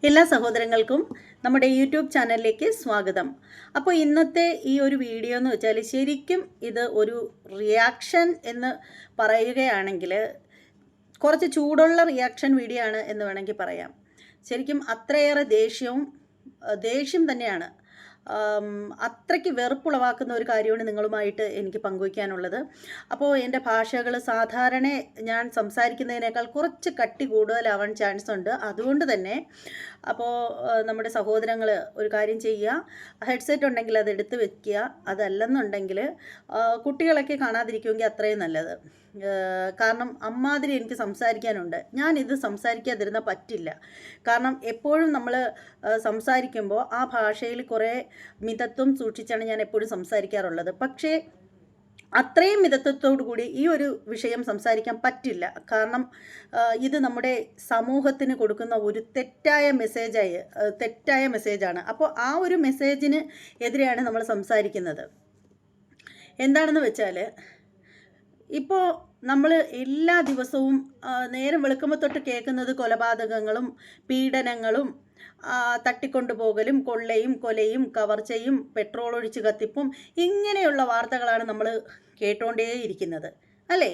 എല്ലാ സഹോദരങ്ങൾക്കും നമ്മുടെ യൂട്യൂബ് ചാനലിലേക്ക് സ്വാഗതം. അപ്പോൾ ഇന്നത്തെ ഈ ഒരു വീഡിയോ എന്ന് വെച്ചാൽ ശരിക്കും ഇത് ഒരു റിയാക്ഷൻ എന്ന് പറയുകയാണെങ്കിൽ കുറച്ച് ചൂടുള്ള റിയാക്ഷൻ വീഡിയോ ആണ് എന്ന് വേണമെങ്കിൽ പറയാം. ശരിക്കും അത്രയേറെ ദേഷ്യം തന്നെയാണ്. അത്രയ്ക്ക് വെറുപ്പുളവാക്കുന്ന ഒരു കാര്യമാണ് നിങ്ങളുമായിട്ട് എനിക്ക് പങ്കുവയ്ക്കാനുള്ളത്. അപ്പോൾ എൻ്റെ ഭാഷകൾ സാധാരണ ഞാൻ സംസാരിക്കുന്നതിനേക്കാൾ കുറച്ച് കട്ടി കൂടുതലാവാൻ ചാൻസ് ഉണ്ട്. അതുകൊണ്ട് തന്നെ അപ്പോൾ നമ്മുടെ സഹോദരങ്ങൾ ഒരു കാര്യം ചെയ്യുക, ഹെഡ്സെറ്റ് ഉണ്ടെങ്കിൽ അത് എടുത്ത് വെക്കുക. അതല്ലെന്നുണ്ടെങ്കിൽ കുട്ടികളൊക്കെ കാണാതിരിക്കുമെങ്കിൽ അത്രയും നല്ലത്. കാരണം അമ്മാതിരി എനിക്ക് സംസാരിക്കാനുണ്ട്. ഞാനിത് സംസാരിക്കാതിരുന്നാൽ പറ്റില്ല. കാരണം എപ്പോഴും നമ്മൾ സംസാരിക്കുമ്പോൾ ആ ഭാഷയിൽ കുറേ മിതത്വം സൂക്ഷിച്ചാണ് ഞാൻ എപ്പോഴും സംസാരിക്കാറുള്ളത്. പക്ഷേ അത്രയും മിതത്വത്തോടു കൂടി ഈ ഒരു വിഷയം സംസാരിക്കാൻ പറ്റില്ല. കാരണം ഇത് നമ്മുടെ സമൂഹത്തിന് കൊടുക്കുന്ന ഒരു തെറ്റായ മെസ്സേജാണ്. അപ്പോൾ ആ ഒരു മെസ്സേജിന് എതിരെയാണ് നമ്മൾ സംസാരിക്കുന്നത്. എന്താണെന്ന് വെച്ചാൽ, ഇപ്പോൾ നമ്മൾ എല്ലാ ദിവസവും നേരം വെളുക്കുമ്പോൾ തൊട്ട് കേൾക്കുന്നത് കൊലപാതകങ്ങളും പീഡനങ്ങളും തട്ടിക്കൊണ്ടുപോകലും കൊള്ളയും കവർച്ചയും പെട്രോൾ ഒഴിച്ച് കത്തിപ്പും ഇങ്ങനെയുള്ള വാർത്തകളാണ് നമ്മൾ കേട്ടുകൊണ്ടേയിരിക്കുന്നത്, അല്ലേ?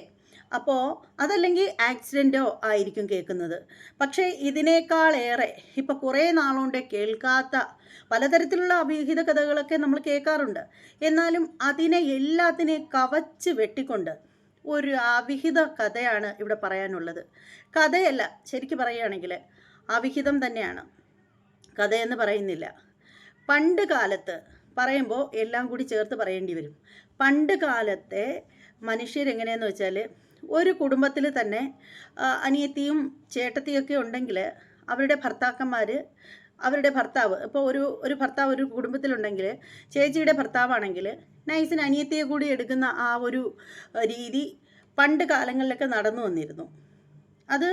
അപ്പോൾ അതല്ലെങ്കിൽ ആക്സിഡൻറ്റോ ആയിരിക്കും കേൾക്കുന്നത്. പക്ഷേ ഇതിനേക്കാളേറെ ഇപ്പോൾ കുറേ നാളുകൊണ്ട് കേൾക്കാത്ത പലതരത്തിലുള്ള അവിഹിത കഥകളൊക്കെ നമ്മൾ കേൾക്കാറുണ്ട്. എന്നാലും എല്ലാത്തിനെയും കവച്ച് വെട്ടിക്കൊണ്ട് ഒരു അവിഹിത കഥയാണ് ഇവിടെ പറയാനുള്ളത്. കഥയല്ല, ശരിക്കും പറയുകയാണെങ്കിൽ അവിഹിതം തന്നെയാണ്, കഥയെന്ന് പറയുന്നില്ല. പണ്ട് കാലത്ത് പറയുമ്പോൾ എല്ലാം കൂടി ചേർത്ത് പറയേണ്ടി വരും. പണ്ട് കാലത്തെ മനുഷ്യരെങ്ങനെയെന്ന് വെച്ചാൽ, ഒരു കുടുംബത്തിൽ തന്നെ അനിയത്തിയും ചേട്ടത്തിയൊക്കെ ഉണ്ടെങ്കിൽ അവരുടെ ഭർത്താവ് ഇപ്പോൾ ഒരു ഭർത്താവ് ഒരു കുടുംബത്തിലുണ്ടെങ്കിൽ, ചേച്ചിയുടെ ഭർത്താവാണെങ്കിൽ നൈസിന് അനിയത്തിയെ കൂടി എടുക്കുന്ന ആ ഒരു രീതി പണ്ട് കാലങ്ങളിലൊക്കെ നടന്നു വന്നിരുന്നു. അത്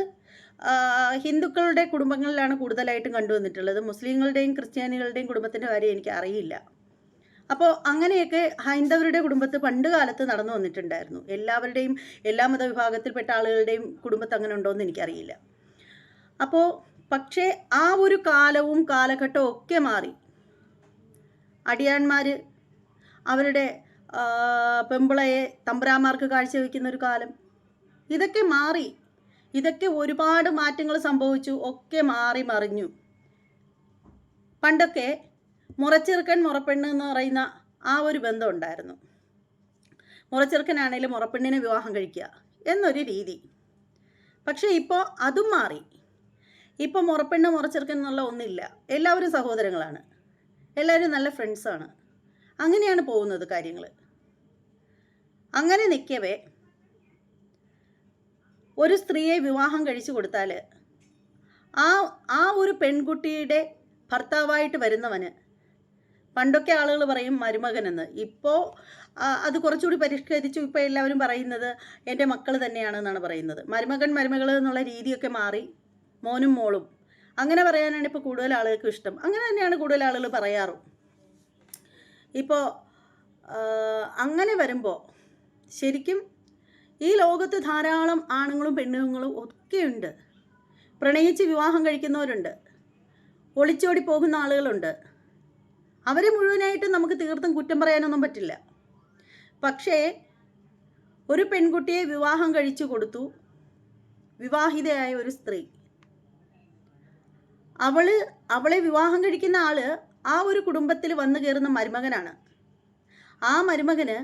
ഹിന്ദുക്കളുടെ കുടുംബങ്ങളിലാണ് കൂടുതലായിട്ടും കണ്ടുവന്നിട്ടുള്ളത്. മുസ്ലിങ്ങളുടെയും ക്രിസ്ത്യാനികളുടെയും കുടുംബത്തിൻ്റെ കാര്യം എനിക്ക് അറിയില്ല. അപ്പോൾ അങ്ങനെയൊക്കെ ഹൈന്ദവരുടെ കുടുംബത്ത് പണ്ട് കാലത്ത് നടന്നു വന്നിട്ടുണ്ടായിരുന്നു. എല്ലാ മതവിഭാഗത്തിൽപ്പെട്ട ആളുകളുടെയും കുടുംബത്ത് അങ്ങനെ ഉണ്ടോയെന്ന് എനിക്കറിയില്ല. പക്ഷേ ആ ഒരു കാലവും കാലഘട്ടവും ഒക്കെ മാറി. അടിയാന്മാർ അവരുടെ പെമ്പിളയെ തമ്പുരാന്മാർക്ക് കാഴ്ചവെക്കുന്ന ഒരു കാലം, ഇതൊക്കെ മാറി. ഇതൊക്കെ ഒരുപാട് മാറ്റങ്ങൾ സംഭവിച്ചു, ഒക്കെ മാറി മറിഞ്ഞു. പണ്ടൊക്കെ മുറച്ചെറുക്കൻ മുറപ്പെണ്ണ് എന്ന് പറയുന്ന ആ ഒരു ബന്ധം ഉണ്ടായിരുന്നു. മുറച്ചെറുക്കനാണെങ്കിലും മുറപ്പെണ്ണിനെ വിവാഹം കഴിക്കുക എന്നൊരു രീതി. പക്ഷേ ഇപ്പോൾ അതും മാറി. ഇപ്പോൾ മുറപ്പെണ്ണ് മുറച്ചെറുക്കൻ എന്നുള്ള ഒന്നില്ല. എല്ലാവരും സഹോദരങ്ങളാണ്, എല്ലാവരും നല്ല ഫ്രണ്ട്സാണ്. അങ്ങനെയാണ് പോകുന്നത് കാര്യങ്ങൾ. അങ്ങനെ നിൽക്കവേ ഒരു സ്ത്രീയെ വിവാഹം കഴിച്ചു കൊടുത്താൽ ആ ഒരു പെൺകുട്ടിയുടെ ഭർത്താവായിട്ട് വരുന്നവന്, പണ്ടൊക്കെ ആളുകൾ പറയും മരുമകനെന്ന്, ഇപ്പോൾ അത് കുറച്ചുകൂടി പരിഷ്കരിച്ചു. ഇപ്പോൾ എല്ലാവരും പറയുന്നത് എൻ്റെ മക്കൾ തന്നെയാണെന്നാണ് പറയുന്നത്. മരുമകൾ എന്നുള്ള രീതിയൊക്കെ മാറി. മോനും മോളും അങ്ങനെ പറയാനാണ് ഇപ്പോൾ കൂടുതൽ ആളുകൾക്ക് ഇഷ്ടം. അങ്ങനെ തന്നെയാണ് കൂടുതൽ ആളുകൾ പറയാറും. ഇപ്പോൾ അങ്ങനെ വരുമ്പോൾ ശരിക്കും ഈ ലോകത്ത് ധാരാളം ആണുങ്ങളും പെണ്ണുങ്ങളും ഒക്കെയുണ്ട്. പ്രണയിച്ച് വിവാഹം കഴിക്കുന്നവരുണ്ട്, ഒളിച്ചോടി പോകുന്ന ആളുകളുണ്ട്. അവരെ മുഴുവനായിട്ട് നമുക്ക് തീർത്തും കുറ്റം പറയാനൊന്നും പറ്റില്ല. പക്ഷേ ഒരു പെൺകുട്ടിയെ വിവാഹം കഴിച്ചു കൊടുത്തു, വിവാഹിതയായ ഒരു സ്ത്രീ, അവളെ വിവാഹം കഴിക്കുന്ന ആള് ആ ഒരു കുടുംബത്തിൽ വന്നു കയറുന്ന മരുമകനാണ്. ആ മരുമകന്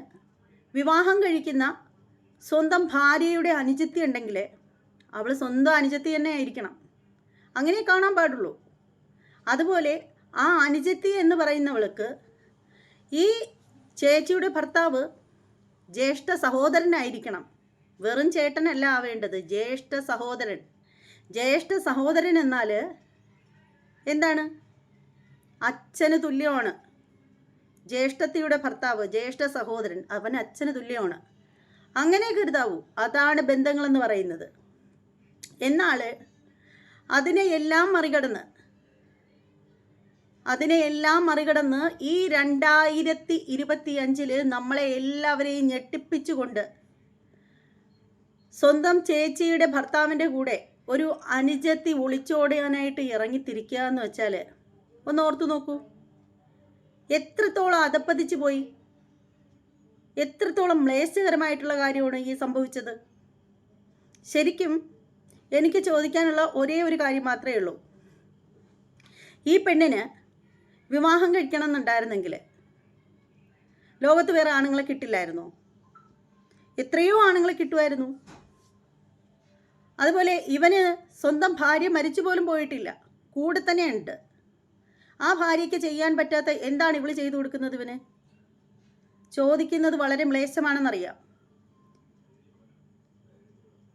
വിവാഹം കഴിക്കുന്ന സ്വന്തം ഭാര്യയുടെ അനുജത്തി ഉണ്ടെങ്കിൽ അവൾ സ്വന്തം അനുജത്തി തന്നെ ആയിരിക്കണം. അങ്ങനെ കാണാൻ പാടുള്ളൂ. അതുപോലെ ആ അനുജത്തി എന്ന് പറയുന്നവൾക്ക് ഈ ചേച്ചിയുടെ ഭർത്താവ് ജ്യേഷ്ഠ സഹോദരനായിരിക്കണം. വെറും ചേട്ടനല്ല ആവേണ്ടത്, ജ്യേഷ്ഠ സഹോദരൻ. ജ്യേഷ്ഠ സഹോദരൻ എന്നാൽ എന്താണ്? അച്ഛന് തുല്യമാണ്. ജ്യേഷ്ഠത്തിയുടെ ഭർത്താവ്, ജ്യേഷ്ഠ സഹോദരൻ, അവൻ അച്ഛന് തുല്യമാണ്. അങ്ങനെ കരുതാവൂ. അതാണ് ബന്ധങ്ങളെന്ന് പറയുന്നത്. എന്നാൽ അതിനെയെല്ലാം മറികടന്ന് ഈ 2025 നമ്മളെ എല്ലാവരെയും ഞെട്ടിപ്പിച്ചുകൊണ്ട് സ്വന്തം ചേച്ചിയുടെ ഭർത്താവിൻ്റെ കൂടെ ഒരു അനുജത്തി ഒളിച്ചോടാനായിട്ട് ഇറങ്ങിത്തിരിക്കുക എന്ന് വെച്ചാൽ ഒന്ന് ഓർത്തു നോക്കൂ. എത്രത്തോളം അധപ്പതിച്ചു പോയി, എത്രത്തോളം മ്ലേച്ഛകരമായിട്ടുള്ള കാര്യമാണ് ഈ സംഭവിച്ചത്. ശരിക്കും എനിക്ക് ചോദിക്കാനുള്ള ഒരേ ഒരു കാര്യം മാത്രമേ ഉള്ളൂ. ഈ പെണ്ണിന് വിവാഹം കഴിക്കണം എന്നുണ്ടായിരുന്നെങ്കിൽ ലോകത്ത് വേറെ ആണുങ്ങളെ കിട്ടില്ലായിരുന്നോ? എത്രയോ ആണുങ്ങളെ കിട്ടുമായിരുന്നു. അതുപോലെ ഇവന് സ്വന്തം ഭാര്യ മരിച്ചു പോലും പോയിട്ടില്ല, കൂടെ തന്നെ ഉണ്ട്. ആ ഭാര്യയ്ക്ക് ചെയ്യാൻ പറ്റാത്ത എന്താണ് ഇവള് ചെയ്തു കൊടുക്കുന്നത്? ഇവന് ചോദിക്കുന്നത് വളരെ മ്ലേച്ഛമാണെന്നറിയാം.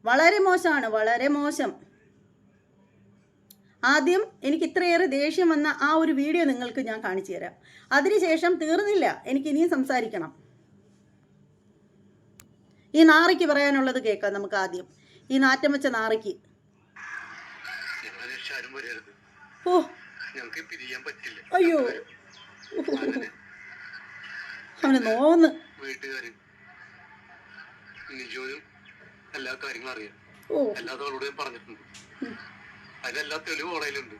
വളരെ മോശമാണ്, വളരെ മോശം. ആദ്യം എനിക്ക് ഇത്രയേറെ ദേഷ്യം വന്ന ആ ഒരു വീഡിയോ നിങ്ങൾക്ക് ഞാൻ കാണിച്ചു തരാം. അതിനുശേഷം തീർന്നില്ല, എനിക്ക് ഇനിയും സംസാരിക്കണം. ഈ നാറിക്ക് പറയാനുള്ളത് കേൾക്കാം നമുക്ക് ആദ്യം. ഈ നാറ്റം വെച്ച നാറിക്ക്. ഓ അയ്യോ, അവന് നോന്ന്. വീട്ടുകാരും എല്ലാ കാര്യങ്ങളും അറിയാം. അല്ലാതെ അവളോട് ഞാൻ പറഞ്ഞിട്ടുണ്ട്. അതിനെല്ലാ തെളിവും അവളയിലുണ്ട്.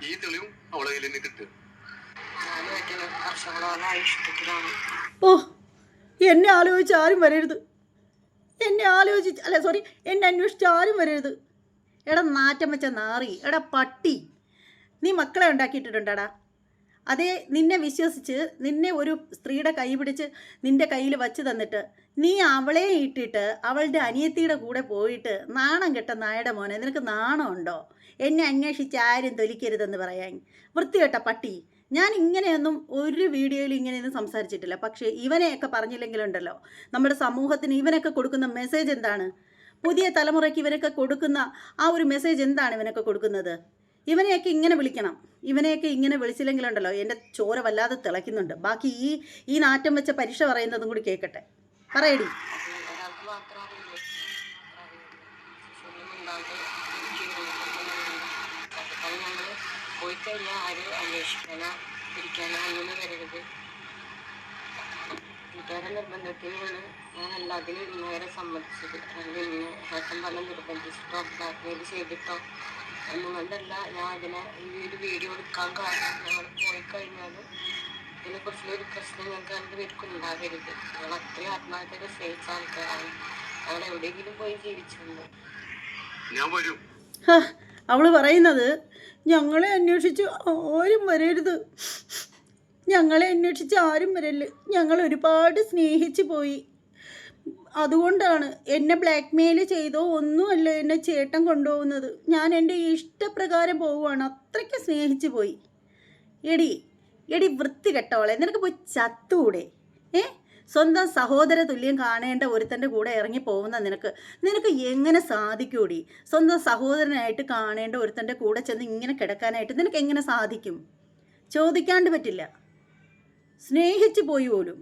ഈ തെളിവും അവളയിൽ തന്നെ കിട്ടുക. ഓ, എന്നെ ആലോചിച്ച് ആരും വരരുത്, എന്നെ അന്വേഷിച്ച് ആരും വരരുത്. എടാ നാറ്റം വെച്ച നാറി, എടാ പട്ടി, നീ മക്കളെ ഉണ്ടാക്കിയിട്ടിട്ടുണ്ടാടാ. അതേ നിന്നെ വിശ്വസിച്ച് നിന്നെ ഒരു സ്ത്രീയുടെ കൈ പിടിച്ച് നിൻ്റെ കയ്യിൽ വച്ച് തന്നിട്ട് നീ അവളെ ഇട്ടിട്ട് അവളുടെ അനിയത്തിയുടെ കൂടെ പോയിട്ട് നാണം കെട്ട നായയുടെ മോനെ, നിനക്ക് നാണമുണ്ടോ? എന്നെ അന്വേഷിച്ച് ആരും തൊലിക്കരുതെന്ന് പറയാൻ. വൃത്തികെട്ട പട്ടി. ഞാൻ ഇങ്ങനെയൊന്നും ഒരു വീഡിയോയിൽ ഇങ്ങനെയൊന്നും സംസാരിച്ചിട്ടില്ല. പക്ഷേ ഇവനെയൊക്കെ പറഞ്ഞില്ലെങ്കിലുണ്ടല്ലോ, നമ്മുടെ സമൂഹത്തിന് ഇവനൊക്കെ കൊടുക്കുന്ന മെസ്സേജ് എന്താണ്? പുതിയ തലമുറയ്ക്ക് ഇവനൊക്കെ കൊടുക്കുന്ന ആ ഒരു മെസ്സേജ് എന്താണ് ഇവനൊക്കെ കൊടുക്കുന്നത്? ഇവനെയൊക്കെ ഇങ്ങനെ വിളിക്കണം. ഇവനെയൊക്കെ ഇങ്ങനെ വിളിച്ചില്ലെങ്കിലുണ്ടല്ലോ എൻ്റെ ചോര വല്ലാതെ തിളയ്ക്കുന്നുണ്ട്. ബാക്കി ഈ നാറ്റം വെച്ച പരീക്ഷ പറയുന്നതും കൂടി കേൾക്കട്ടെ. പറയടി. പോയി കഴിഞ്ഞാൽ ആരും അന്വേഷിക്കാനോ ഇരിക്കാനോ ഒന്നും വരരുത്. വീട്ടുകാരുടെ നിർബന്ധത്തിനാണ് ഞാൻ എല്ലാത്തിനും ഇന്നുവരെ സമ്മതിച്ചത്. ഇന്ന് ഏട്ടൻ പറഞ്ഞ നിർബന്ധിച്ചിട്ടോ ബ്ലാക്ക്മെയിൽ ചെയ്തിട്ടോ എന്നുകൊണ്ടല്ല ഞാൻ അതിനെ ഈ ഒരു വീഡിയോ എടുക്കാൻ കാരണം. ഞങ്ങൾ പോയി കഴിഞ്ഞാലും ഇതിനെക്കുറിച്ചുള്ളൊരു പ്രശ്നം ഞങ്ങൾക്ക് രണ്ടുപേർക്കും ഉണ്ടാകരുത്. ഞങ്ങൾ അത്രയും ആത്മാർത്ഥത സ്നേഹിച്ച ആൾക്കാരാണ്. ഞങ്ങൾ എവിടെയെങ്കിലും പോയി ജീവിച്ചിട്ടുണ്ട്. അവള് പറയുന്നത് ഞങ്ങളെ അന്വേഷിച്ച് ആരും വരരുത്, ഞങ്ങളെ അന്വേഷിച്ച് ആരും വരല്ലേ, ഞങ്ങൾ ഒരുപാട് സ്നേഹിച്ചു പോയി, അതുകൊണ്ടാണ് എന്നെ ബ്ലാക്ക്മെയിൽ ചെയ്തോ ഒന്നുമല്ല എന്നെ ചേട്ടൻ കൊണ്ടുപോകുന്നത്, ഞാൻ എൻ്റെ ഇഷ്ടപ്രകാരം പോവുകയാണ്, അത്രയ്ക്ക് സ്നേഹിച്ചു പോയി. എടി വൃത്തി കെട്ടവളെ, നിനക്ക് പോയി ചത്തൂടെ? സ്വന്തം സഹോദര തുല്യം കാണേണ്ട ഒരുത്തൻ്റെ കൂടെ ഇറങ്ങി പോകുന്ന നിനക്ക് എങ്ങനെ സാധിക്കൂടി? സ്വന്തം സഹോദരനായിട്ട് കാണേണ്ട ഒരുത്തൻ്റെ കൂടെ ചെന്ന് ഇങ്ങനെ കിടക്കാനായിട്ട് നിനക്ക് എങ്ങനെ സാധിക്കും? ചോദിക്കാണ്ട് പറ്റില്ല. സ്നേഹിച്ചു പോയി പോലും.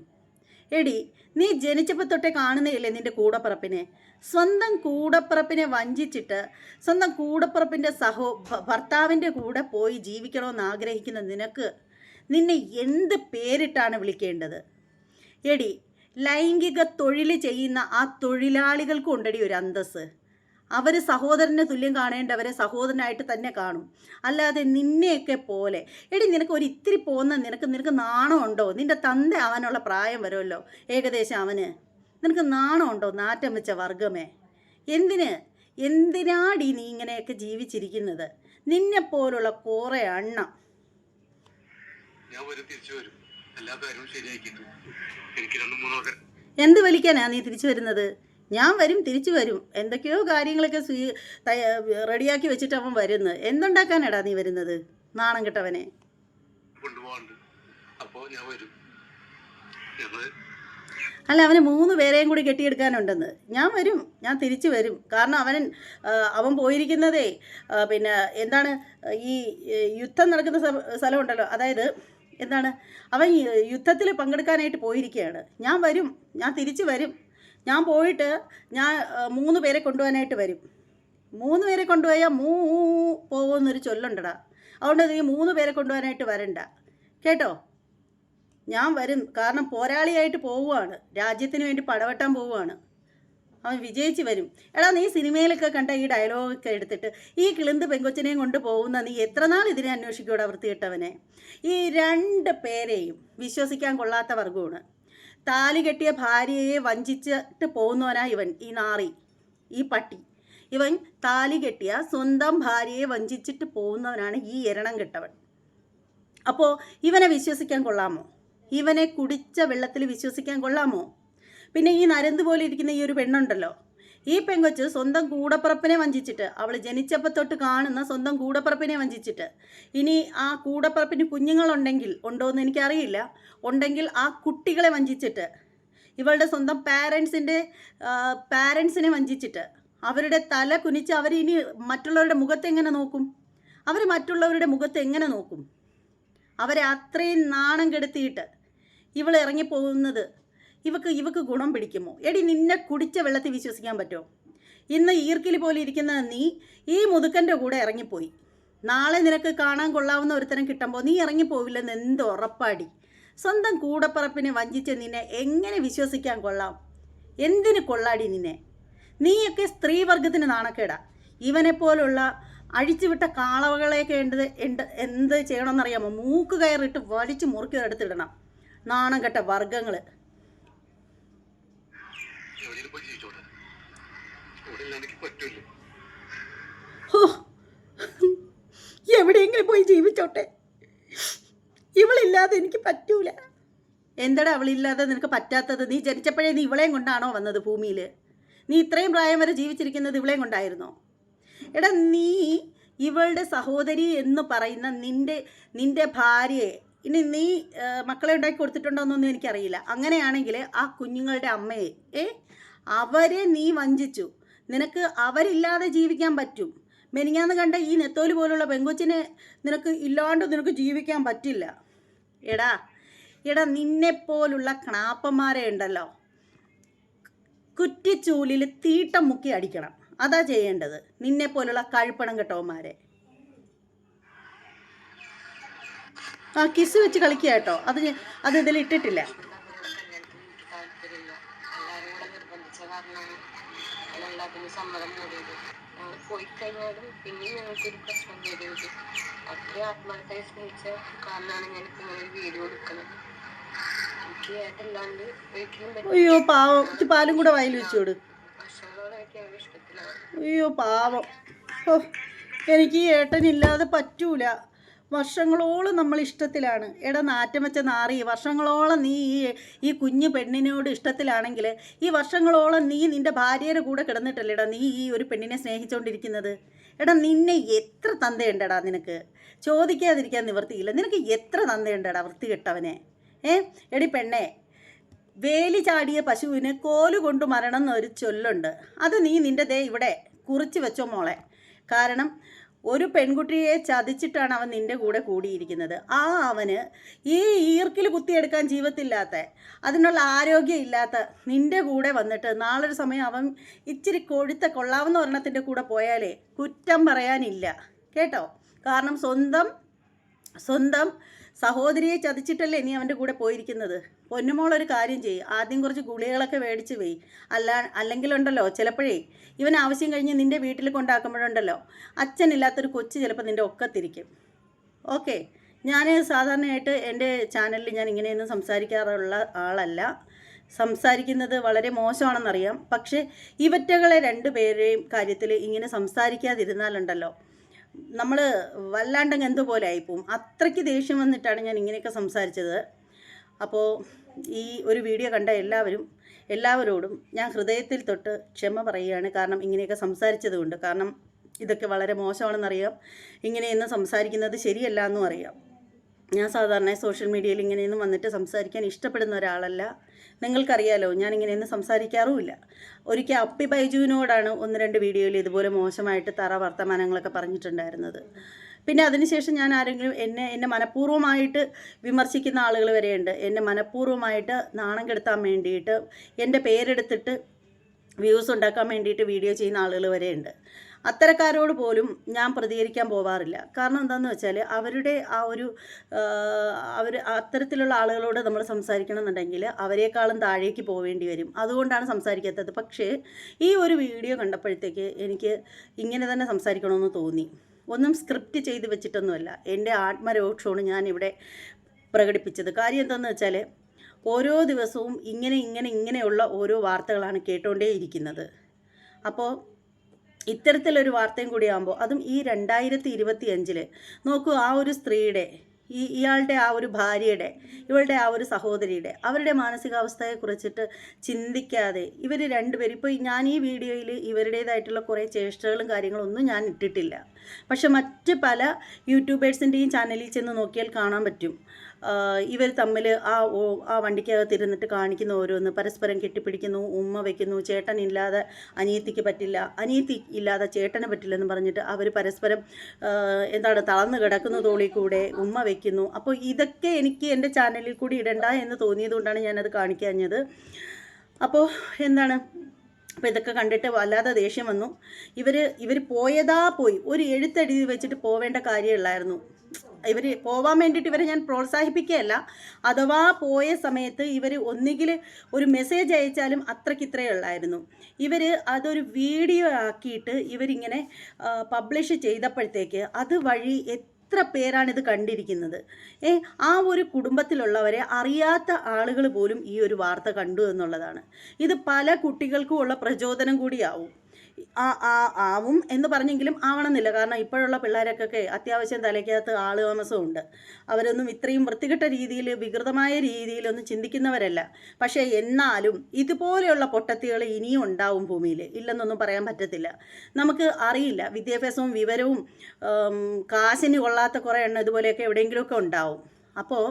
എടി, നീ ജനിച്ചപ്പോൾ തൊട്ടേ കാണുന്നില്ലേ നിൻ്റെ കൂടപ്പിറപ്പിനെ? സ്വന്തം കൂടപ്പിറപ്പിനെ വഞ്ചിച്ചിട്ട് സ്വന്തം കൂടപ്പിറപ്പിൻ്റെ ഭർത്താവിൻ്റെ കൂടെ പോയി ജീവിക്കണമെന്ന് ആഗ്രഹിക്കുന്ന നിന്നെ എന്ത് പേരിട്ടാണ് വിളിക്കേണ്ടത്? എടി, ലൈംഗിക തൊഴിൽ ചെയ്യുന്ന ആ തൊഴിലാളികൾക്കും ഉണ്ടടി ഒരു അന്തസ്സ്. അവർ സഹോദരനെ തുല്യം കാണേണ്ടവരെ സഹോദരനായിട്ട് തന്നെ കാണും. അല്ലാതെ നിന്നെയൊക്കെ പോലെ. എടി, നിനക്ക് ഒരു ഇത്തിരി പോകുന്ന നിനക്ക് നാണമുണ്ടോ? നിൻ്റെ തന്ത ആവാനുള്ള പ്രായം വരുമല്ലോ ഏകദേശം അവന്. നിനക്ക് നാണമുണ്ടോ? നാറ്റം വെച്ച വർഗമേ. എന്തിനാടി നീ ഇങ്ങനെയൊക്കെ ജീവിച്ചിരിക്കുന്നത്? നിന്നെപ്പോലുള്ള കുറേ അണ്ണ. എന്ത് വലിക്കാനാ നീ തിരിച്ചു വരുന്നത്? ഞാൻ തിരിച്ചു വരും. എന്തൊക്കെയോ കാര്യങ്ങളൊക്കെ റെഡിയാക്കി വെച്ചിട്ട് അവൻ വരുന്നത്. എന്തുണ്ടാക്കാനാടാ നീ വരുന്നത്? നാണം കെട്ടവനെ. അല്ല, അവന് 3 പേരെയും കൂടി കെട്ടിയെടുക്കാനുണ്ടെന്ന്. ഞാൻ വരും, ഞാൻ തിരിച്ചു വരും. കാരണം അവൻ പോയിരിക്കുന്നതേ പിന്നെ എന്താണ്, ഈ യുദ്ധം നടക്കുന്ന സ്ഥലമുണ്ടല്ലോ, അതായത് എന്താണ്, അവൻ യുദ്ധത്തിൽ പങ്കെടുക്കാനായിട്ട് പോയിരിക്കുകയാണ്. ഞാൻ വരും, ഞാൻ തിരിച്ചു വരും. ഞാൻ പോയിട്ട് 3 പേരെ കൊണ്ടുപോകാനായിട്ട് വരും. 3 പേരെ കൊണ്ടുപോയാൽ പോകുമെന്നൊരു ചൊല്ലുണ്ടടാ. അതുകൊണ്ട് നീ 3 പേരെ കൊണ്ടുപോകാനായിട്ട് വരണ്ട കേട്ടോ. ഞാൻ വരും, കാരണം പോരാളിയായിട്ട് പോവുകയാണ്, രാജ്യത്തിന് വേണ്ടി പടവെട്ടാൻ പോവുകയാണ്. അവൻ വിജയിച്ച് വരും. എടാ നീ സിനിമയിലൊക്കെ കണ്ട ഈ ഡയലോഗൊക്കെ എടുത്തിട്ട് ഈ കിളിന്ത് പെങ്കൊച്ചിനെയും കൊണ്ട് പോകുന്ന നീ എത്ര നാൾ ഇതിനെ അന്വേഷിക്കൂടാ വൃത്തികെട്ടവനെ? ഈ 2 പേരെയും വിശ്വസിക്കാൻ കൊള്ളാത്ത വർഗമാണ്. താലി കെട്ടിയ ഭാര്യയെ വഞ്ചിച്ചിട്ട് പോകുന്നവനാ ഇവൻ, ഈ നാറി, ഈ പട്ടി. ഇവൻ താലി കെട്ടിയ സ്വന്തം ഭാര്യയെ വഞ്ചിച്ചിട്ട് പോകുന്നവനാണ് ഈ എരണം കെട്ടവൻ. അപ്പോൾ ഇവനെ വിശ്വസിക്കാൻ കൊള്ളാമോ? ഇവനെ കുടിച്ച വെള്ളത്തിൽ വിശ്വസിക്കാൻ കൊള്ളാമോ? പിന്നെ ഈ നരന്ത് പോലെ ഇരിക്കുന്ന ഈ ഒരു പെണ്ണുണ്ടല്ലോ, ഈ പെങ്കൊച്ച് സ്വന്തം കൂടപ്പിറപ്പിനെ വഞ്ചിച്ചിട്ട്, അവൾ ജനിച്ചപ്പോൾ തൊട്ട് കാണുന്ന സ്വന്തം കൂടപ്പിറപ്പിനെ വഞ്ചിച്ചിട്ട്, ഇനി ആ കൂടപ്പിറപ്പിന് കുഞ്ഞുങ്ങളുണ്ടെങ്കിൽ ഉണ്ടോയെന്ന് എനിക്കറിയില്ല, ഉണ്ടെങ്കിൽ ആ കുട്ടികളെ വഞ്ചിച്ചിട്ട്, ഇവളുടെ സ്വന്തം പാരൻസിനെ വഞ്ചിച്ചിട്ട്, അവരുടെ തല കുനിച്ച് അവരിനി മറ്റുള്ളവരുടെ മുഖത്ത് എങ്ങനെ നോക്കും? അവർ മറ്റുള്ളവരുടെ മുഖത്ത് എങ്ങനെ നോക്കും? അവരെ അത്രയും നാണം കെടുത്തിയിട്ട് ഇവൾ ഇറങ്ങിപ്പോകുന്നത് ഇവക്ക് ഗുണം പിടിക്കുമോ? എടി, നിന്നെ കുടിച്ച വെള്ളത്തിൽ വിശ്വസിക്കാൻ പറ്റുമോ? ഇന്ന് ഈർക്കിലി പോലെ ഇരിക്കുന്ന നീ ഈ മുതുക്കൻ്റെ കൂടെ ഇറങ്ങിപ്പോയി. നാളെ നിനക്ക് കാണാൻ കൊള്ളാവുന്ന ഒരുത്തരം കിട്ടുമ്പോൾ നീ ഇറങ്ങിപ്പോവില്ലെന്ന് എന്ത് ഉറപ്പാടി? സ്വന്തം കൂടപ്പറപ്പിനെ വഞ്ചിച്ച നിന്നെ എങ്ങനെ വിശ്വസിക്കാൻ കൊള്ളാം? എന്തിന് കൊള്ളാടി നിന്നെ? നീയൊക്കെ സ്ത്രീവർഗത്തിന് നാണക്കേടാ. ഇവനെപ്പോലുള്ള അഴിച്ചുവിട്ട കാളവകളെയൊക്കെ എന്ത് ചെയ്യണമെന്നറിയാമോ? മൂക്ക് കയറിട്ട് വലിച്ചു മുറുക്കി എടുത്തിടണം. നാണം കെട്ട വർഗങ്ങൾ. എവിടെയെങ്കിലും പോയി ജീവിച്ചോട്ടെ, ഇവളില്ലാതെ എനിക്ക് പറ്റൂല. എന്താടാ അവളില്ലാതെ നിനക്ക് പറ്റാത്തത്? നീ ജനിച്ചപ്പോഴേ നീ ഇവളെയും കൊണ്ടാണോ വന്നത് ഭൂമിയിൽ? നീ ഇത്രയും പ്രായം വരെ ജീവിച്ചിരിക്കുന്നത് ഇവളെയും കൊണ്ടായിരുന്നോ? എടാ, നീ ഇവളുടെ സഹോദരി എന്ന് പറയുന്ന നിന്റെ ഭാര്യയെ ഇനി നീ മക്കളെ ഉണ്ടാക്കി കൊടുത്തിട്ടുണ്ടോയെന്നൊന്നും എനിക്കറിയില്ല. അങ്ങനെയാണെങ്കിൽ ആ കുഞ്ഞുങ്ങളുടെ അമ്മയെ അവരെ നീ വഞ്ചിച്ചു. നിനക്ക് അവരില്ലാതെ ജീവിക്കാൻ പറ്റും. മെനിങ്ങാന്ന് കണ്ട ഈ നെത്തോലി പോലുള്ള പെങ്കൊച്ചിനെ നിനക്ക് ജീവിക്കാൻ പറ്റില്ല. എടാ നിന്നെപ്പോലുള്ള ക്ണാപ്പന്മാരെ ഉണ്ടല്ലോ, കുറ്റിച്ചൂലിൽ തീട്ടം മുക്കി അടിക്കണം. അതാ ചെയ്യേണ്ടത്, നിന്നെപ്പോലുള്ള കഴുപ്പണം കെട്ടവന്മാരെ. ആ കിസ് വെച്ച് കളിക്കുക കേട്ടോ, അത് ഇതിലിട്ടിട്ടില്ല. പോയി കഴിഞ്ഞാലും പിന്നെയും ഞങ്ങൾക്കൊരു പ്രശ്നം വരരുത്. അത്രയും ആത്മാർത്ഥമായി സ്നേഹിച്ച കാരണമാണ് ഞാനിപ്പോൾ ഇങ്ങനെ വീഡിയോ എടുക്കുന്നത്. എനിക്ക് ഏട്ടല്ലാണ്ട് ഒരിക്കലും അയ്യോ പാവം, പാലും കൂടെ വായിൽ വെച്ചോട്. ഭക്ഷണങ്ങളൊക്കെ അവരുടെ ഇഷ്ടത്തിലാണ്. അയ്യോ പാവം. ഓ, എനിക്ക് ഈ ഏട്ടനില്ലാതെ പറ്റൂല. വർഷങ്ങളോളം നമ്മൾ ഇഷ്ടത്തിലാണ്. എടാ നാറ്റം വെച്ച നാറി, വർഷങ്ങളോളം നീ ഈ കുഞ്ഞു പെണ്ണിനോട് ഇഷ്ടത്തിലാണെങ്കിൽ ഈ വർഷങ്ങളോളം നീ നിൻ്റെ ഭാര്യയുടെ കൂടെ കിടന്നിട്ടല്ലേടാ നീ ഈ ഒരു പെണ്ണിനെ സ്നേഹിച്ചുകൊണ്ടിരിക്കുന്നത്? എടാ നിന്നെ എത്ര തന്തയുണ്ടടാ നിനക്ക്? ചോദിക്കാതിരിക്കാൻ നിവർത്തിയില്ല. നിനക്ക് എത്ര തന്തയുണ്ടടാ വൃത്തികെട്ടവനെ? എടി പെണ്ണേ, വേലി ചാടിയ പശുവിന് കോല് കൊണ്ട് മരണം എന്നൊരു ചൊല്ലുണ്ട്. അത് നീ നിൻ്റെ ഇവിടെ കുറിച്ച് വെച്ചോ മോളെ. കാരണം ഒരു പെൺകുട്ടിയെ ചതിച്ചിട്ടാണ് അവൻ നിൻ്റെ കൂടെ കൂടിയിരിക്കുന്നത്. അവന് ഈ ഈർക്കിൽ കുത്തിയെടുക്കാൻ ജീവിതത്തില്ലാത്ത, അതിനുള്ള ആരോഗ്യം ഇല്ലാത്ത നിൻ്റെ കൂടെ വന്നിട്ട് നാളൊരു സമയം അവൻ ഇച്ചിരി കൊഴുത്ത കൊള്ളാവുന്ന ഒരെണ്ണത്തിൻ്റെ കൂടെ പോയാലേ കുറ്റം പറയാനില്ല കേട്ടോ. കാരണം സ്വന്തം സഹോദരിയെ ചതിച്ചിട്ടല്ലേ നീ അവൻ്റെ കൂടെ പോയിരിക്കുന്നത്. പൊന്നുമോളൊരു കാര്യം ചെയ്യും, ആദ്യം കുറച്ച് ഗുളികളൊക്കെ മേടിച്ച് പോയി. അല്ലെങ്കിലുണ്ടല്ലോ ചിലപ്പോഴേ ഇവൻ ആവശ്യം കഴിഞ്ഞ് നിൻ്റെ വീട്ടിൽ കൊണ്ടാക്കുമ്പോഴുണ്ടല്ലോ അച്ഛനില്ലാത്തൊരു കൊച്ച് ചിലപ്പോൾ നിൻ്റെ ഒക്കത്തിരിക്കും. ഓക്കെ, ഞാൻ സാധാരണയായിട്ട് എൻ്റെ ചാനലിൽ ഞാൻ ഇങ്ങനെയൊന്നും സംസാരിക്കാറുള്ള ആളല്ല. സംസാരിക്കുന്നത് വളരെ മോശമാണെന്നറിയാം. പക്ഷേ ഇവറ്റകളെ 2 പേരെയും കാര്യത്തിൽ ഇങ്ങനെ സംസാരിക്കാതിരുന്നാലുണ്ടല്ലോ നമ്മൾ വല്ലാണ്ടങ്ങ് എന്തുപോലെ ആയിപ്പോവും. അത്രയ്ക്ക് ദേഷ്യം വന്നിട്ടാണ് ഞാൻ ഇങ്ങനെയൊക്കെ സംസാരിച്ചത്. അപ്പോൾ ഈ ഒരു വീഡിയോ കണ്ട എല്ലാവരോടും ഞാൻ ഹൃദയത്തിൽ തൊട്ട് ക്ഷമ പറയുകയാണ്. കാരണം ഇങ്ങനെയൊക്കെ സംസാരിച്ചത് കൊണ്ട്. കാരണം ഇതൊക്കെ വളരെ മോശമാണെന്നറിയാം, ഇങ്ങനെയൊന്നും സംസാരിക്കുന്നത് ശരിയല്ല എന്നും അറിയാം. ഞാൻ സാധാരണ സോഷ്യൽ മീഡിയയിൽ ഇങ്ങനെയൊന്നും വന്നിട്ട് സംസാരിക്കാൻ ഇഷ്ടപ്പെടുന്ന ഒരാളല്ല. നിങ്ങൾക്കറിയാലോ, ഞാൻ ഇങ്ങനെയൊന്നും സംസാരിക്കാറുമില്ല. ഒരിക്കൽ അപ്പി ബൈജുവിനോടാണ് 1-2 വീഡിയോയിൽ ഇതുപോലെ മോശമായിട്ട് തറ വർത്തമാനങ്ങളൊക്കെ പറഞ്ഞിട്ടുണ്ടായിരുന്നത്. പിന്നെ അതിനുശേഷം ഞാൻ ആരെങ്കിലും എന്നെ മനഃപൂർവ്വമായിട്ട് വിമർശിക്കുന്ന ആളുകൾ വരെയുണ്ട്. എന്നെ മനഃപൂർവ്വമായിട്ട് നാണം കെടുത്താൻ വേണ്ടിയിട്ട് എൻ്റെ പേരെടുത്തിട്ട് വ്യൂസ് ഉണ്ടാക്കാൻ വേണ്ടിയിട്ട് വീഡിയോ ചെയ്യുന്ന ആളുകൾ വരെയുണ്ട്. അത്തരക്കാരോട് പോലും ഞാൻ പ്രതികരിക്കാൻ പോവാറില്ല. കാരണം എന്താണെന്ന് വെച്ചാൽ അവരുടെ ആ ഒരു അത്തരത്തിലുള്ള ആളുകളോട് നമ്മൾ സംസാരിക്കണമെന്നുണ്ടെങ്കിൽ അവരെക്കാളും താഴേക്ക് പോവേണ്ടി വരും. അതുകൊണ്ടാണ് സംസാരിക്കാത്തത്. പക്ഷേ ഈ ഒരു വീഡിയോ കണ്ടപ്പോഴത്തേക്ക് എനിക്ക് ഇങ്ങനെ തന്നെ സംസാരിക്കണമെന്ന് തോന്നി. ഒന്നും സ്ക്രിപ്റ്റ് ചെയ്ത് വെച്ചിട്ടൊന്നുമല്ല, എൻ്റെ ആത്മരോക്ഷമാണ് ഞാനിവിടെ പ്രകടിപ്പിച്ചത്. കാര്യം എന്താണെന്ന് വെച്ചാൽ ഓരോ ദിവസവും ഇങ്ങനെയുള്ള ഓരോ വാർത്തകളാണ് കേട്ടുകൊണ്ടേയിരിക്കുന്നത്. അപ്പോൾ ഇത്തരത്തിലൊരു വാർത്തയും കൂടി ആകുമ്പോൾ, അതും ഈ 2025 നോക്കൂ, ആ ഒരു സ്ത്രീയുടെ ഇയാളുടെ ആ ഒരു ഭാര്യയുടെ, ഇവളുടെ ആ ഒരു സഹോദരിയുടെ, അവരുടെ മാനസികാവസ്ഥയെക്കുറിച്ചിട്ട് ചിന്തിക്കാതെ ഇവർ രണ്ടുപേരും, ഇപ്പോൾ ഞാൻ ഈ വീഡിയോയിൽ ഇവരുടേതായിട്ടുള്ള കുറേ ചേഷ്ടകളും കാര്യങ്ങളൊന്നും ഞാൻ ഇട്ടിട്ടില്ല. പക്ഷെ മറ്റ് പല യൂട്യൂബേഴ്സിൻ്റെയും ചാനലിൽ ചെന്ന് നോക്കിയാൽ കാണാൻ പറ്റും ഇവർ തമ്മിൽ ആ വണ്ടിക്കകത്തിരുന്നിട്ട് കാണിക്കുന്ന ഓരോന്ന്, പരസ്പരം കെട്ടിപ്പിടിക്കുന്നു, ഉമ്മ വയ്ക്കുന്നു, ചേട്ടൻ ഇല്ലാതെ അനിയത്തിക്ക് പറ്റില്ല, അനിയത്തി ഇല്ലാതെ ചേട്ടന് പറ്റില്ലെന്ന് പറഞ്ഞിട്ട് അവർ പരസ്പരം തളർന്നു കിടക്കുന്ന തോളിൽ കൂടെ ഉമ്മ വയ്ക്കുന്നു. അപ്പോൾ ഇതൊക്കെ എനിക്ക് എൻ്റെ ചാനലിൽ കൂടി ഇടണ്ട എന്ന് തോന്നിയതുകൊണ്ടാണ് ഞാനത് കാണിക്കാഞ്ഞത്. അപ്പോൾ അപ്പോൾ ഇതൊക്കെ കണ്ടിട്ട് വല്ലാതെ ദേഷ്യം വന്നു. ഇവർ പോയി ഒരു എഴുത്തെഴുതി വെച്ചിട്ട് പോവേണ്ട കാര്യമുള്ളായിരുന്നു. ഇവർ പോവാൻ വേണ്ടിയിട്ട് ഇവരെ ഞാൻ പ്രോത്സാഹിപ്പിക്കുകയല്ല. അഥവാ പോയ സമയത്ത് ഇവർ ഒന്നുകിൽ ഒരു മെസ്സേജ് അയച്ചാലും അത്രയ്ക്കിത്രയേ ഉള്ളായിരുന്നു. ഇവർ അതൊരു വീഡിയോ ആക്കിയിട്ട് ഇവരിങ്ങനെ പബ്ലിഷ് ചെയ്തപ്പോഴത്തേക്ക് അതുവഴി എത്ര പേരാണിത് കണ്ടിരിക്കുന്നത്. ആ ഒരു കുടുംബത്തിലുള്ളവരെ അറിയാത്ത ആളുകൾ പോലും ഈ ഒരു വാർത്ത കണ്ടു എന്നുള്ളതാണ്. ഇത് പല കുട്ടികൾക്കും ഉള്ള പ്രചോദനം കൂടിയാവും. ആവും എന്ന് പറഞ്ഞെങ്കിലും ആവണമെന്നില്ല. കാരണം ഇപ്പോഴുള്ള പിള്ളേരൊക്കെ അത്യാവശ്യം തലയ്ക്കകത്ത് താമസമുണ്ട്. അവരൊന്നും ഇത്രയും വൃത്തികെട്ട രീതിയിൽ, വികൃതമായ രീതിയിലൊന്നും ചിന്തിക്കുന്നവരല്ല. പക്ഷേ എന്നാലും ഇതുപോലെയുള്ള പൊട്ടത്തികൾ ഇനിയും ഉണ്ടാവും ഭൂമിയിൽ, ഇല്ലെന്നൊന്നും പറയാൻ പറ്റത്തില്ല. നമുക്ക് അറിയില്ല, വിദ്യാഭ്യാസവും വിവരവും കാശിന് കൊള്ളാത്ത കുറേ എണ്ണം ഇതുപോലെയൊക്കെ എവിടെയെങ്കിലുമൊക്കെ ഉണ്ടാവും. അപ്പോൾ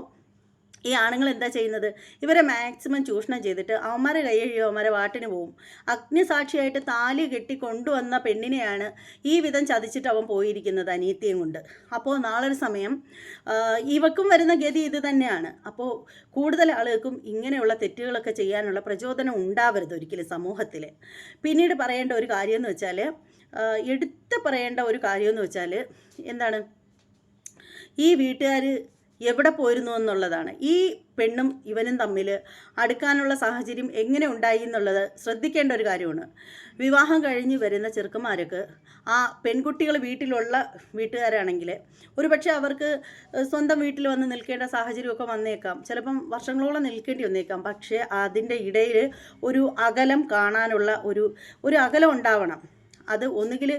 ഈ ആണുങ്ങൾ എന്താ ചെയ്യുന്നത്? ഇവരെ മാക്സിമം ചൂഷണം ചെയ്തിട്ട് അവന്മാരെ കൈയഴിയോ അവന്മാരെ വാട്ടിന് പോവും. അഗ്നിസാക്ഷിയായിട്ട് താലി കെട്ടി കൊണ്ടുവന്ന പെണ്ണിനെയാണ് ഈ വിധം ചതിച്ചിട്ട് അവൻ പോയിരിക്കുന്നത്, അനിയത്തിയും കൊണ്ട്. അപ്പോൾ നാളൊരു സമയം ഇവക്കും വരുന്ന ഗതി ഇത് തന്നെയാണ്. അപ്പോൾ കൂടുതൽ ആളുകൾക്കും ഇങ്ങനെയുള്ള തെറ്റുകളൊക്കെ ചെയ്യാനുള്ള പ്രചോദനം ഉണ്ടാവരുത് ഒരിക്കലും സമൂഹത്തിൽ. പിന്നീട് പറയേണ്ട ഒരു കാര്യമെന്ന് വെച്ചാൽ, എടുത്ത് പറയേണ്ട ഒരു കാര്യമെന്ന് വെച്ചാൽ ഈ വീട്ടുകാർ എവിടെ പോയിരുന്നു എന്നുള്ളതാണ്. ഈ പെണ്ണും ഇവനും തമ്മിൽ അടുക്കാനുള്ള സാഹചര്യം എങ്ങനെ ഉണ്ടായി എന്നുള്ളത് ശ്രദ്ധിക്കേണ്ട ഒരു കാര്യമാണ്. വിവാഹം കഴിഞ്ഞ് വരുന്ന ചെറുക്കന്മാർക്ക് ആ പെൺകുട്ടികൾ വീട്ടിലുള്ള വീട്ടുകാരാണെങ്കിൽ ഒരുപക്ഷെ അവർക്ക് സ്വന്തം വീട്ടിൽ വന്ന് നിൽക്കേണ്ട സാഹചര്യമൊക്കെ വന്നേക്കാം. ചിലപ്പം വർഷങ്ങളോളം നിൽക്കേണ്ടി വന്നേക്കാം. പക്ഷേ അതിൻ്റെ ഇടയിൽ ഒരു അകലം കാണാനുള്ള ഒരു അകലം ഉണ്ടാവണം. അത് ഒന്നുകിൽ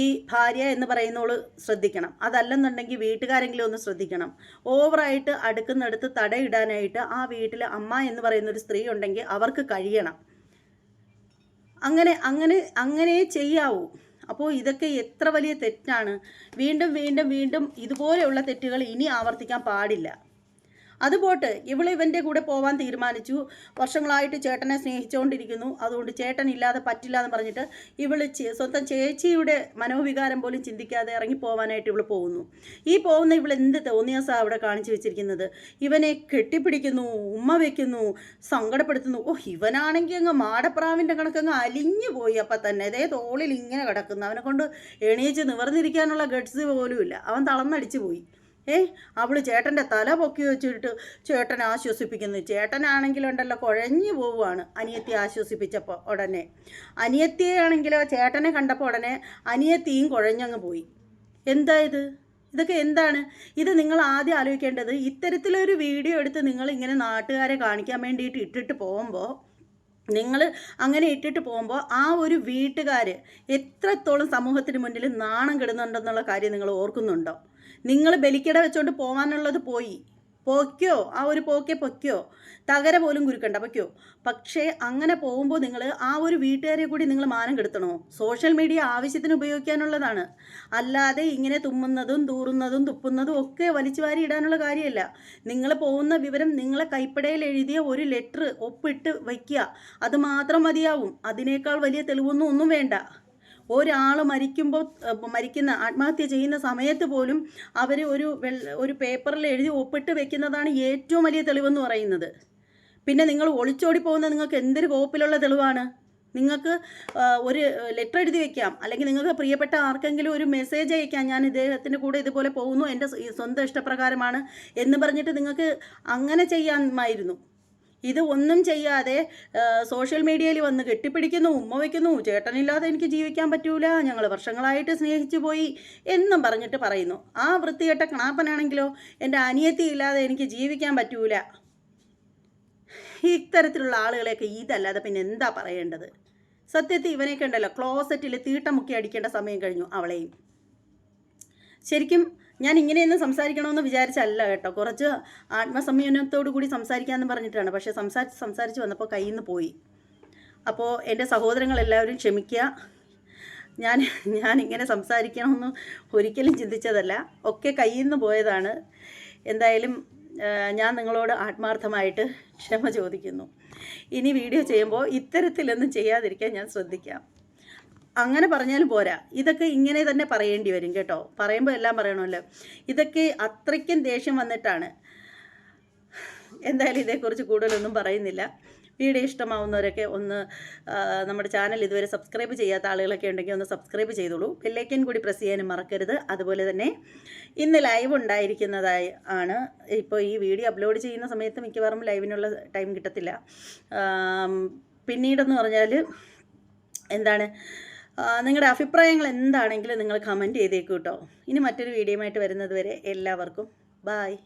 ഈ ഭാര്യ എന്ന് പറയുന്നവൾ ശ്രദ്ധിക്കണം, അതല്ലെന്നുണ്ടെങ്കിൽ വീട്ടുകാരെങ്കിലും ഒന്ന് ശ്രദ്ധിക്കണം. ഓവറായിട്ട് അടുക്കുന്നിടത്ത് തടയിടാനായിട്ട് ആ വീട്ടിൽ അമ്മ എന്ന് പറയുന്നൊരു സ്ത്രീ ഉണ്ടെങ്കിൽ അവർക്ക് കഴിയണം. അങ്ങനെ ചെയ്യാവൂ. അപ്പോൾ ഇതൊക്കെ എത്ര വലിയ തെറ്റാണ്. വീണ്ടും ഇതുപോലെയുള്ള തെറ്റുകൾ ഇനി ആവർത്തിക്കാൻ പാടില്ല. അതുപോട്ട് ഇവൻ്റെ കൂടെ പോകാൻ തീരുമാനിച്ചു. വർഷങ്ങളായിട്ട് ചേട്ടനെ സ്നേഹിച്ചുകൊണ്ടിരിക്കുന്നു. അതുകൊണ്ട് ചേട്ടൻ ഇല്ലാതെ പറ്റില്ല എന്ന് പറഞ്ഞിട്ട് സ്വന്തം ചേച്ചിയുടെ മനോവികാരം പോലും ചിന്തിക്കാതെ ഇറങ്ങിപ്പോവാനായിട്ട് പോകുന്നു. പോകുന്ന എന്ത് തോന്നിയാസാ അവിടെ കാണിച്ചു വെച്ചിരിക്കുന്നത്? ഇവനെ കെട്ടിപ്പിടിക്കുന്നു, ഉമ്മ വയ്ക്കുന്നു, സങ്കടപ്പെടുത്തുന്നു. ഇവനാണെങ്കിൽ അങ്ങ് മാടപ്രാവിൻ്റെ കണക്കങ്ങ് അലിഞ്ഞു പോയി. അപ്പം തന്നെ അതേ തോളിൽ ഇങ്ങനെ കിടക്കുന്നു. അവനെ കൊണ്ട് എണീച്ച് നിവർന്നിരിക്കാനുള്ള ഗട്ട്സ് പോലുമില്ല. അവൻ തളർന്നടിച്ചു പോയി. അവൾ ചേട്ടൻ്റെ തല പൊക്കി വെച്ചിട്ട് ചേട്ടനെ ആശ്വസിപ്പിക്കുന്നു. ചേട്ടനാണെങ്കിലുണ്ടല്ലോ കുഴഞ്ഞു പോവുകയാണ് അനിയത്തിയെ ആശ്വസിപ്പിച്ചപ്പോൾ ഉടനെ. അനിയത്തിയാണെങ്കിലോ ചേട്ടനെ കണ്ടപ്പോൾ ഉടനെ അനിയത്തിയും കുഴഞ്ഞങ്ങ് പോയി. ഇതൊക്കെ എന്താണ്? ഇത് നിങ്ങൾ ആദ്യം ആലോചിക്കേണ്ടത്, ഇത്തരത്തിലൊരു വീഡിയോ എടുത്ത് നിങ്ങളിങ്ങനെ നാട്ടുകാരെ കാണിക്കാൻ വേണ്ടിയിട്ട് ഇട്ടിട്ട് പോകുമ്പോൾ, നിങ്ങൾ അങ്ങനെ ഇട്ടിട്ട് പോകുമ്പോൾ ആ ഒരു വീട്ടുകാർ എത്രത്തോളം സമൂഹത്തിന് മുന്നിൽ നാണം കെടുന്നുണ്ടെന്നുള്ള കാര്യം നിങ്ങൾ ഓർക്കുന്നുണ്ടോ? നിങ്ങൾ ബലിക്കട വെച്ചുകൊണ്ട് പോകാനുള്ളത് പൊയ്ക്കോ, ആ ഒരു പൊയ്ക്കോ, തകര പോലും കുരുക്കണ്ട, പൊയ്ക്കോ. പക്ഷേ അങ്ങനെ പോകുമ്പോൾ നിങ്ങൾ ആ ഒരു വീട്ടുകാരെ കൂടി നിങ്ങൾ മാനം കെടുത്തണോ? സോഷ്യൽ മീഡിയ ആവശ്യത്തിന് ഉപയോഗിക്കാനുള്ളതാണ്, അല്ലാതെ ഇങ്ങനെ തുമ്മുന്നതും തൂറുന്നതും തുപ്പുന്നതും ഒക്കെ വലിച്ചു വാരി ഇടാനുള്ള കാര്യമല്ല. നിങ്ങൾ പോകുന്ന വിവരം നിങ്ങളെ കൈപ്പടയിൽ എഴുതിയ ഒരു ലെറ്റർ ഒപ്പിട്ട് വയ്ക്കുക, അത് മാത്രം മതിയാവും. അതിനേക്കാൾ വലിയ തെളിവൊന്നും വേണ്ട. ഒരാൾ മരിക്കുന്ന ആത്മഹത്യ ചെയ്യുന്ന സമയത്ത് പോലും അവർ ഒരു പേപ്പറിൽ എഴുതി ഒപ്പിട്ട് വെക്കുന്നതാണ് ഏറ്റവും വലിയ തെളിവെന്ന് പറയുന്നത്. പിന്നെ നിങ്ങൾ ഒളിച്ചോടി പോകുന്ന നിങ്ങൾക്ക് എന്തൊരു കോപ്പിലുള്ള തെളിവാണ്? നിങ്ങൾക്ക് ഒരു ലെറ്റർ എഴുതി വെക്കാം, അല്ലെങ്കിൽ നിങ്ങൾക്ക് പ്രിയപ്പെട്ട ആർക്കെങ്കിലും ഒരു മെസ്സേജ് അയക്കാം, ഞാൻ ഇദ്ദേഹത്തിൻ്റെ കൂടെ ഇതുപോലെ പോകുന്നു, എൻ്റെ സ്വന്തം ഇഷ്ടപ്രകാരമാണ് എന്ന് പറഞ്ഞിട്ട് നിങ്ങൾക്ക് അങ്ങനെ ചെയ്യാമായിരുന്നു. ഇത് ഒന്നും ചെയ്യാതെ സോഷ്യൽ മീഡിയയിൽ വന്ന് കെട്ടിപ്പിടിക്കുന്നു, ഉമ്മ വയ്ക്കുന്നു, ചേട്ടനില്ലാതെ എനിക്ക് ജീവിക്കാൻ പറ്റൂല, ഞങ്ങൾ വർഷങ്ങളായിട്ട് സ്നേഹിച്ചു പോയി എന്നും പറഞ്ഞിട്ട് പറയുന്നു. ആ വൃത്തികെട്ട കണാപ്പനാണെങ്കിലോ എൻ്റെ അനിയത്തി ഇല്ലാതെ എനിക്ക് ജീവിക്കാൻ പറ്റൂല. ഇത്തരത്തിലുള്ള ആളുകളെയൊക്കെ ഇതല്ലാതെ പിന്നെ എന്താ പറയേണ്ടത്? സത്യത്തിൽ ഇവനെയൊക്കെ ഉണ്ടല്ലോ ക്ലോസറ്റിൽ തീട്ട മുക്കി അടിക്കേണ്ട സമയം കഴിഞ്ഞു അവളെയും. ശരിക്കും ഞാൻ ഇങ്ങനെയൊന്നും സംസാരിക്കണമെന്ന് വിചാരിച്ചല്ല കേട്ടോ, കുറച്ച് ആത്മസംയമനത്തോടു കൂടി സംസാരിക്കാമെന്ന് പറഞ്ഞിട്ടാണ്. പക്ഷേ സംസാരിച്ച് വന്നപ്പോൾ കയ്യിൽ നിന്ന് പോയി. അപ്പോൾ എൻ്റെ സഹോദരങ്ങളെല്ലാവരും ക്ഷമിക്കുക. ഞാനിങ്ങനെ സംസാരിക്കണമെന്ന് ഒരിക്കലും ചിന്തിച്ചതല്ല, ഒക്കെ കയ്യിൽ നിന്ന് പോയതാണ്. എന്തായാലും ഞാൻ നിങ്ങളോട് ആത്മാർത്ഥമായിട്ട് ക്ഷമ ചോദിക്കുന്നു. ഇനി വീഡിയോ ചെയ്യുമ്പോൾ ഇത്തരത്തിലൊന്നും ചെയ്യാതിരിക്കാൻ ഞാൻ ശ്രദ്ധിക്കാം. അങ്ങനെ പറഞ്ഞാലും പോരാ, ഇതൊക്കെ ഇങ്ങനെ തന്നെ പറയേണ്ടി വരും കേട്ടോ. പറയുമ്പോൾ എല്ലാം പറയണമല്ലോ. ഇതൊക്കെ അത്രയ്ക്കും ദേഷ്യം വന്നിട്ടാണ്. എന്തായാലും ഇതേക്കുറിച്ച് കൂടുതലൊന്നും പറയുന്നില്ല. വീഡിയോ ഇഷ്ടമാവുന്നവരൊക്കെ ഒന്ന് നമ്മുടെ ചാനൽ ഇതുവരെ സബ്സ്ക്രൈബ് ചെയ്യാത്ത ആളുകളൊക്കെ ഉണ്ടെങ്കിൽ ഒന്ന് സബ്സ്ക്രൈബ് ചെയ്തോളൂ. ബെല്ലൈക്കൻ കൂടി പ്രസ് ചെയ്യാനും മറക്കരുത്. അതുപോലെ തന്നെ ഇന്ന് ലൈവ് ഉണ്ടായിരിക്കുന്നതായി ആണ്. ഇപ്പോൾ ഈ വീഡിയോ അപ്ലോഡ് ചെയ്യുന്ന സമയത്ത് മിക്കവാറും ലൈവിനുള്ള ടൈം കിട്ടത്തില്ല. പിന്നീടെന്ന് പറഞ്ഞാൽ എന്താണ്, നിങ്ങളുടെ അഭിപ്രായങ്ങൾ എന്താണെങ്കിലും നിങ്ങൾ കമൻറ്റ് ചെയ്തേക്കൂ കേട്ടോ. ഇനി മറ്റൊരു വീഡിയോയുമായിട്ട് വരുന്നത് വരെ എല്ലാവർക്കും ബായ്.